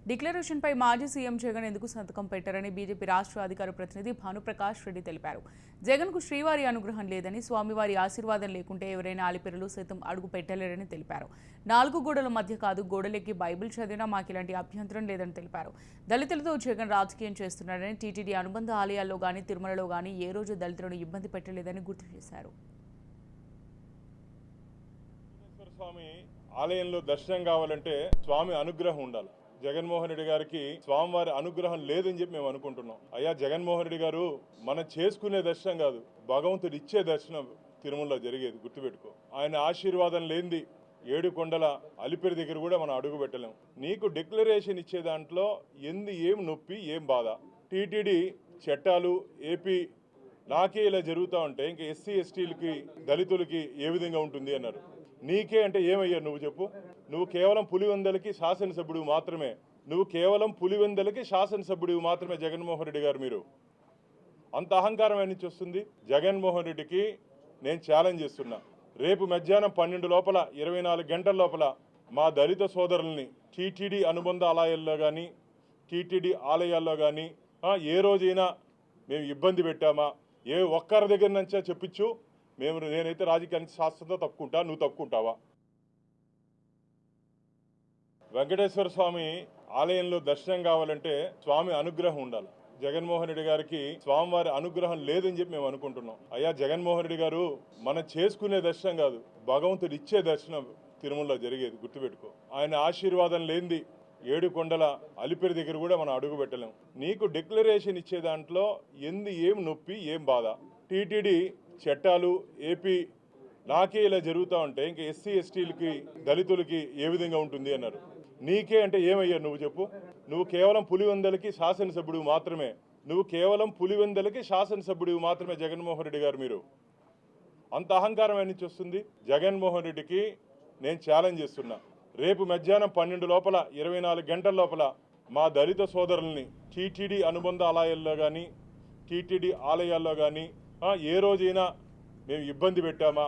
డిక్లరేషన్పై మాజీ సీఎం జగన్ ఎందుకు సంతకం పెట్టారని బీజేపీ రాష్ట్ర అధికార ప్రతినిధి భానుప్రకాష్ రెడ్డి తెలిపారు. జగన్కు శ్రీవారి అనుగ్రహం లేదని, స్వామివారి ఆశీర్వాదం లేకుంటే ఎవరైనా ఆలిపిరులు సైతం అడుగు పెట్టలేరని తెలిపారు. 4 గోడల మధ్య కాదు, గోడలెక్కి బైబిల్ చదివినా మాకిలాంటి అభ్యంతరం లేదని తెలిపారు. దళితులతో జగన్ రాజకీయం చేస్తున్నారని, టీటీడీ అనుబంధ ఆలయాల్లో గానీ, తిరుమలలో గానీ ఏ రోజు దళితులను ఇబ్బంది పెట్టలేదని గుర్తు చేశారు. స్వామి ఆలయంలో దర్శనం కావాలంటే స్వామి అనుగ్రహం ఉండాలి. జగన్మోహన్ రెడ్డి గారికి స్వామివారి అనుగ్రహం లేదని చెప్పి మేము అనుకుంటున్నాం. అయ్యా జగన్మోహన్ రెడ్డి గారు మనం చేసుకునే దర్శనం కాదు, భగవంతుడు ఇచ్చే దర్శనం తిరుమలలో జరిగేది, గుర్తుపెట్టుకో. ఆయన ఆశీర్వాదం లేనిది 7 కొండల అలిపిరి దగ్గర కూడా మనం అడుగు పెట్టలేం. నీకు డిక్లరేషన్ ఇచ్చే దాంట్లో ఏం నొప్పి, ఏం బాధ? టీటీడీ చట్టాలు ఏపీ నాకే ఇలా జరుగుతూ ఉంటే ఇంకా ఎస్సీ ఎస్టీలకి దళితులకి ఏ విధంగా ఉంటుంది అన్నారు. నీకే అంటే ఏమయ్యా నువ్వు చెప్పు? నువ్వు కేవలం పులివెందలకి శాసనసభ్యుడు మాత్రమే. జగన్మోహన్ రెడ్డి గారు మీరు అంత అహంకారం నుంచి వస్తుంది. జగన్మోహన్ రెడ్డికి నేను ఛాలెంజ్ చేస్తున్నా, రేపు మధ్యాహ్నం 12 లోపల 24 గంటల లోపల మా దళిత సోదరుల్ని టీటీడీ అనుబంధ ఆలయాల్లో కానీ, టీటీడీ ఆలయాల్లో కానీ ఏ రోజైనా మేము ఇబ్బంది పెట్టామా? ఏ ఒక్కరి దగ్గర నుంచే చెప్పించు. నేనైతే రాజకీయానికి శాస్త్రంతో తప్పుకుంటా, నువ్వు తప్పుకుంటావా? వెంకటేశ్వర స్వామి ఆలయంలో దర్శనం కావాలంటే స్వామి అనుగ్రహం ఉండాలి. జగన్మోహన్ రెడ్డి గారికి స్వామివారి అనుగ్రహం లేదని చెప్పి మేము అనుకుంటున్నాం. అయ్యా జగన్మోహన్ రెడ్డి గారు మనం చేసుకునే దర్శనం కాదు, భగవంతుడు ఇచ్చే దర్శనం తిరుమలలో జరిగేది, గుర్తుపెట్టుకో. ఆయన ఆశీర్వాదం లేనిది 7 కొండల అలిపిరి దగ్గర కూడా మనం అడుగు పెట్టలేం. నీకు డిక్లరేషన్ ఇచ్చే దాంట్లో ఏం నొప్పి, ఏం బాధ? టీటీడీ చట్టాలు ఏపీ నాకే ఇలా జరుగుతూ ఉంటే ఇంకా ఎస్సీ ఎస్టీలకి దళితులకి ఏ విధంగా ఉంటుంది అన్నారు. నీకే అంటే ఏమయ్యా నువ్వు చెప్పు? నువ్వు కేవలం పులివెందలకి శాసనసభ్యుడు మాత్రమే. జగన్మోహన్ రెడ్డి గారు మీరు అంత అహంకారం నుంచి వస్తుంది. జగన్మోహన్ రెడ్డికి నేను ఛాలెంజ్ చేస్తున్నా, రేపు మధ్యాహ్నం 12 లోపల 24 గంటల లోపల మా దళిత సోదరుల్ని టీటీడీ అనుబంధ ఆలయాల్లో కానీ, టీటీడీ ఆలయాల్లో కానీ ఏ రోజైనా మేము ఇబ్బంది పెట్టామా?